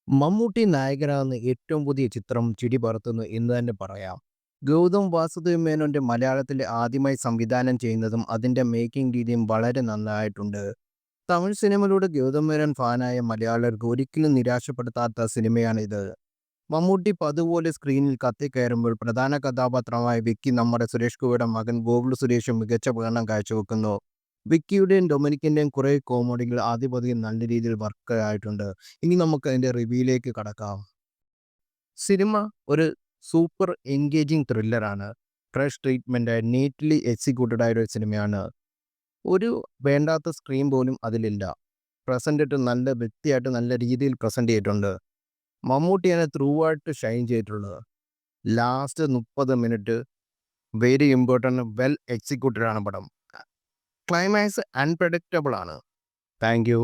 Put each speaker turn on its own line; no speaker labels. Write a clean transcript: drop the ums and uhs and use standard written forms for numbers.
മമ്മൂട്ടി നായകനാകുന്ന ഏറ്റവും പുതിയ ചിത്രം ചിടി പറത്തുന്നു എന്ന് തന്നെ പറയാം. ഗൗതം വാസുദേവ് മേനോന്റെ മലയാളത്തിൽ ആദ്യമായി സംവിധാനം ചെയ്യുന്നതും അതിന്റെ മേക്കിംഗ് രീതിയും വളരെ നന്നായിട്ടുണ്ട്. തമിഴ് സിനിമയിലൂടെ ഗൗതം മേനോൻ ഫാനായ മലയാളികർക്ക് ഒരിക്കലും നിരാശപ്പെടുത്താത്ത സിനിമയാണിത്. മമ്മൂട്ടി പതുപോലെ സ്ക്രീനിൽ കത്തിക്കയറുമ്പോൾ പ്രധാന കഥാപാത്രമായ വിക്കി നമ്മുടെ സുരേഷ് ഗോപിയുടെ മകൻ ഗോകുൽ സുരേഷും മികച്ച പ്രകടനം കാഴ്ചവെക്കുന്നു. വിക്കിയുടെയും ഡൊമിനിക്കിന്റെയും കുറേ കോമഡികൾ ആദ്യപതിയും നല്ല രീതിയിൽ വർക്ക് ആയിട്ടുണ്ട്. ഇനി നമുക്ക് അതിന്റെ റിവ്യൂയിലേക്ക് കടക്കാം. സിനിമ ഒരു സൂപ്പർ എൻഗേജിങ് ത്രില്ലറാണ്. ഫ്രഷ് ട്രീറ്റ്മെന്റ് നീറ്റ്ലി എക്സിക്യൂട്ടഡ് ആയ ഒരു സിനിമയാണ്. ഒരു വേണ്ടാത്ത സ്ക്രീൻ പോലും അതിലില്ല. പ്രസന്റ് ആയിട്ട് നല്ല വ്യക്തിയായിട്ട് നല്ല രീതിയിൽ പ്രസന്റ് ചെയ്തിട്ടുണ്ട്. മമ്മൂട്ടിയാണ് ത്രൂ ആയിട്ട് ഷൈൻ ചെയ്തിട്ടുള്ളത്. Last 30 minute very important well executed ആണ് പടം. ക്ലൈമാക്സ് അൺപ്രഡിക്റ്റബിൾ ആണ്. Thank you.